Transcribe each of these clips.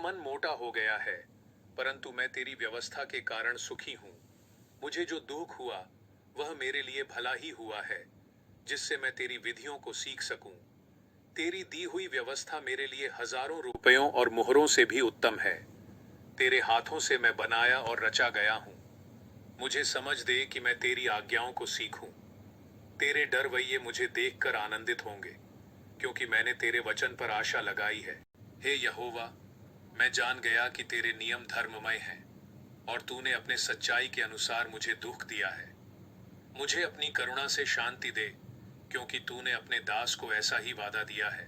मन मोटा हो गया है, परंतु मैं तेरी व्यवस्था के कारण सुखी हूँ। मुझे जो दुख हुआ वह मेरे लिए भला ही हुआ है, जिससे मैं तेरी विधियों को सीख सकूं। तेरी दी हुई व्यवस्था मेरे लिए हजारों रुपयों और मुहरों से भी उत्तम है। तेरे हाथों से मैं बनाया और रचा गया हूँ। मुझे समझ दे कि मैं तेरी आज्ञाओं को सीखूं। तेरे डरवैये मुझे देखकर आनंदित होंगे, क्योंकि मैंने तेरे वचन पर आशा लगाई है। हे यहोवा, मैं जान गया कि तेरे नियम धर्ममय हैं और तूने अपने सच्चाई के अनुसार मुझे दुख दिया है। मुझे अपनी करुणा से शांति दे, क्योंकि तूने अपने दास को ऐसा ही वादा दिया है।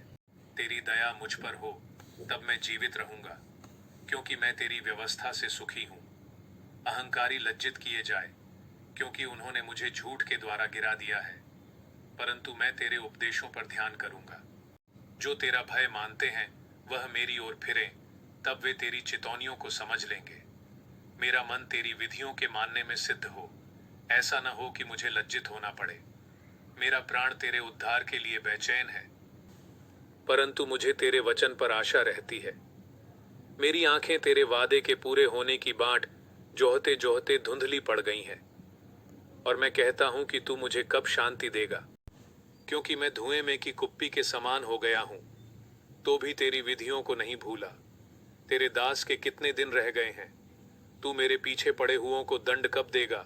तेरी दया मुझ पर हो, तब मैं जीवित रहूंगा, क्योंकि मैं तेरी व्यवस्था से सुखी हूँ। अहंकारी लज्जित किए जाए, क्योंकि उन्होंने मुझे झूठ के द्वारा गिरा दिया है, परंतु मैं तेरे उपदेशों पर ध्यान करूंगा। जो तेरा भय मानते हैं वह मेरी ओर फिरें, तब वे तेरी चितौनियों को समझ लेंगे। मेरा मन तेरी विधियों के मानने में सिद्ध हो, ऐसा न हो कि मुझे लज्जित होना पड़े। मेरा प्राण तेरे उद्धार के लिए बेचैन है, परंतु मुझे तेरे वचन पर आशा रहती है। मेरी आंखें तेरे वादे के पूरे होने की बाट जोहते जोहते धुंधली पड़ गई हैं, और मैं कहता हूं कि तू मुझे कब शांति देगा, क्योंकि मैं धुएं में की कुप्पी के समान हो गया हूं। तो भी तेरी विधियों को नहीं भूला। तेरे दास के कितने दिन रह गए हैं। तू मेरे पीछे पड़े हुओं को दंड कब देगा।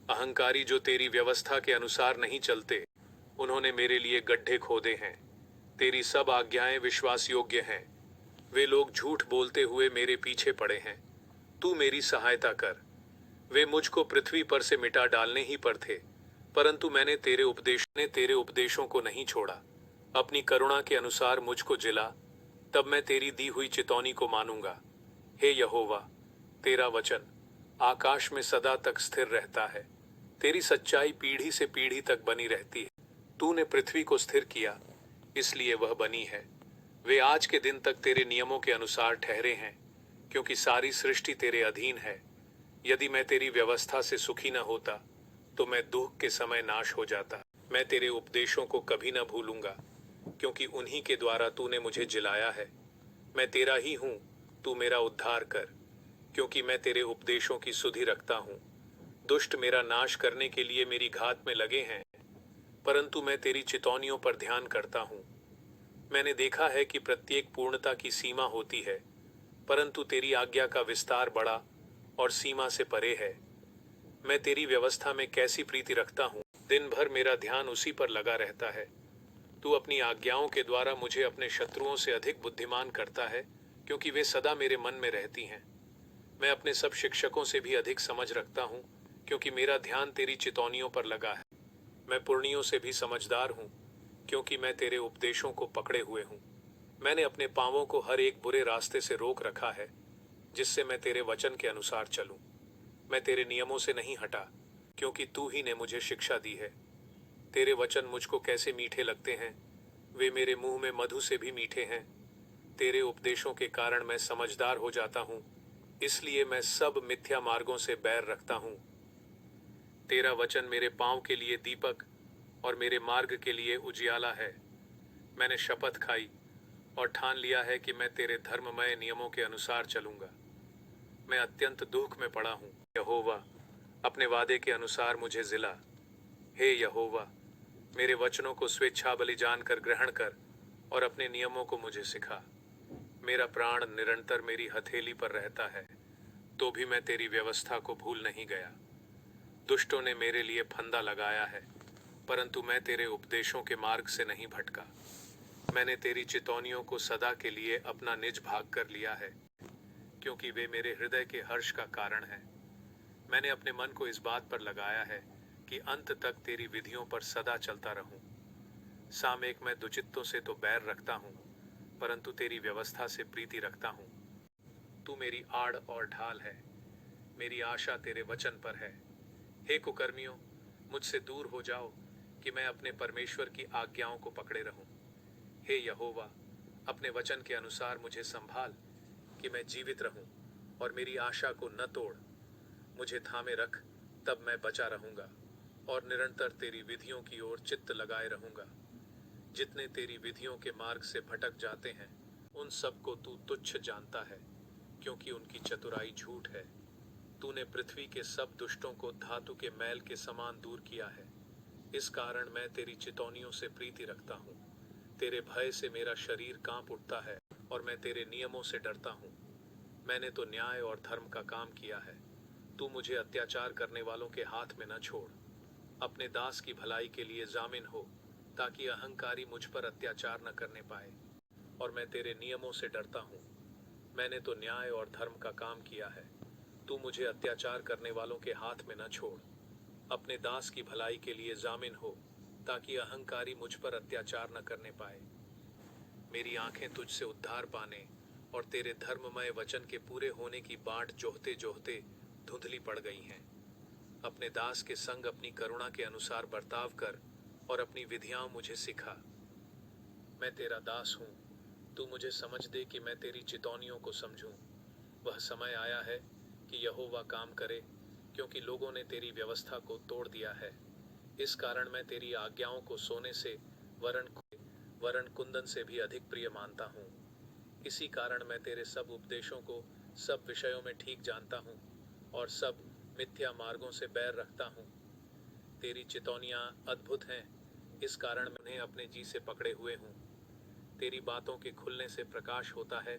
अहंकारी जो तेरी व्यवस्था के अनुसार नहीं चलते, उन्होंने मेरे लिए गड्ढे खोदे हैं। तेरी सब आज्ञाएं विश्वास योग्य हैं। वे लोग झूठ बोलते हुए मेरे पीछे पड़े हैं। तू मेरी सहायता कर। वे मुझको पृथ्वी पर से मिटा डालने ही पर थे, परंतु मैंने तेरे उपदेशों को नहीं छोड़ा। अपनी करुणा के अनुसार मुझको जिला, तब मैं तेरी दी हुई चितौनी को मानूंगा। हे यहोवा, तेरा वचन आकाश में सदा तक स्थिर रहता है। तेरी सच्चाई पीढ़ी से पीढ़ी तक बनी रहती है। तूने पृथ्वी को स्थिर किया, इसलिए वह बनी है। वे आज के दिन तक तेरे नियमों के अनुसार ठहरे हैं, क्योंकि सारी सृष्टि तेरे अधीन है। यदि मैं तेरी व्यवस्था से सुखी न होता, तो मैं दुख के समय नाश हो जाता। मैं तेरे उपदेशों को कभी न भूलूंगा, क्योंकि उन्हीं के द्वारा तूने मुझे जिलाया है। मैं तेरा ही हूँ, तू मेरा उद्धार कर, क्योंकि मैं तेरे उपदेशों की सुधि रखता हूँ। दुष्ट मेरा नाश करने के लिए मेरी घात में लगे हैं, परंतु मैं तेरी चितौनियों पर ध्यान करता हूँ। मैंने देखा है कि प्रत्येक पूर्णता की सीमा होती है, परंतु तेरी आज्ञा का विस्तार बड़ा और सीमा से परे है। मैं तेरी व्यवस्था में कैसी प्रीति रखता हूँ। दिन भर मेरा ध्यान उसी पर लगा रहता है। तू अपनी आज्ञाओं के द्वारा मुझे अपने शत्रुओं से अधिक बुद्धिमान करता है, क्योंकि वे सदा मेरे मन में रहती हैं। मैं अपने सब शिक्षकों से भी अधिक समझ रखता हूँ, क्योंकि मेरा ध्यान तेरी चितौनियों पर लगा है। मैं पुरनियों से भी समझदार हूँ, क्योंकि मैं तेरे उपदेशों को पकड़े हुए हूँ। मैंने अपने पांवों को हर एक बुरे रास्ते से रोक रखा है, जिससे मैं तेरे वचन के अनुसार चलूं। मैं तेरे नियमों से नहीं हटा, क्योंकि तू ही ने मुझे शिक्षा दी है। तेरे वचन मुझको कैसे मीठे लगते हैं, वे मेरे मुंह में मधु से भी मीठे हैं। तेरे उपदेशों के कारण मैं समझदार हो जाता हूँ, इसलिए मैं सब मिथ्या मार्गों से बैर रखता हूँ। तेरा वचन मेरे पांव के लिए दीपक और मेरे मार्ग के लिए उजियाला है। मैंने शपथ खाई और ठान लिया है कि मैं तेरे धर्ममय नियमों के अनुसार चलूंगा। मैं अत्यंत दुख में पड़ा हूँ। यहोवा, अपने वादे के अनुसार मुझे जिला। हे यहोवा, मेरे वचनों को स्वेच्छा बलि जानकर ग्रहण कर और अपने नियमों को मुझे सिखा। मेरा प्राण निरंतर मेरी हथेली पर रहता है, तो भी मैं तेरी व्यवस्था को भूल नहीं गया। दुष्टों ने मेरे लिए फंदा लगाया है, परंतु मैं तेरे उपदेशों के मार्ग से नहीं भटका। मैंने तेरी चितौनियों को सदा के लिए अपना निज भाग कर लिया है, क्योंकि वे मेरे हृदय के हर्ष का कारण है। मैंने अपने मन को इस बात पर लगाया है कि अंत तक तेरी विधियों पर सदा चलता रहूं। सामयिक मैं दुचित्तों से तो बैर रखता हूं, परंतु तेरी व्यवस्था से प्रीति रखता हूं। तू मेरी आड़ और ढाल है, मेरी आशा तेरे वचन पर है। हे कुकर्मियों, मुझसे दूर हो जाओ, कि मैं अपने परमेश्वर की आज्ञाओं को पकड़े रहूं। हे यहोवा, अपने वचन के अनुसार मुझे संभाल, कि मैं जीवित रहूं और मेरी आशा को न तोड़। मुझे थामे रख, तब मैं बचा रहूंगा और निरंतर तेरी विधियों की ओर चित्त लगाए रहूंगा। जितने तेरी विधियों के मार्ग से भटक जाते हैं, उन सबको तू तुच्छ जानता है। क्योंकि उनकी चतुराई झूठ है। तूने पृथ्वी के सब दुष्टों को धातु के मैल के समान दूर किया है। इस कारण मैं तेरी चितौनियों से प्रीति रखता हूँ। तेरे भय से मेरा शरीर कांप उठता है और मैं तेरे नियमों से डरता हूँ। मैंने तो न्याय और धर्म का काम किया है। तू मुझे अत्याचार करने वालों के हाथ में न छोड़। अपने दास की भलाई के लिए जामिन हो, ताकि अहंकारी मुझ पर अत्याचार न करने पाए। और मैं तेरे नियमों से डरता हूँ। मैंने तो न्याय और धर्म का काम किया है। तू मुझे अत्याचार करने वालों के हाथ में न छोड़। अपने दास की भलाई के लिए जामिन हो, ताकि अहंकारी मुझ पर अत्याचार न करने पाए। मेरी आंखें तुझसे उद्धार पाने और तेरे धर्ममय वचन के पूरे होने की बाट जोहते जोहते धुंधली पड़ गई हैं। अपने दास के संग अपनी करुणा के अनुसार बर्ताव कर और अपनी विधियां मुझे सिखा। मैं तेरा दास हूँ, तू मुझे समझ दे कि मैं तेरी चितौनियों को समझूं। वह समय आया है कि यहोवा काम करे, क्योंकि लोगों ने तेरी व्यवस्था को तोड़ दिया है। इस कारण मैं तेरी आज्ञाओं को सोने से वरण कुंदन से भी अधिक प्रिय मानता हूँ। इसी कारण मैं तेरे सब उपदेशों को सब विषयों में ठीक जानता हूँ और सब मिथ्या मार्गों से बैर रखता हूँ। तेरी चितौनियां अद्भुत हैं, इस कारण मैं उन्हें अपने जी से पकड़े हुए हूँ। तेरी बातों के खुलने से प्रकाश होता है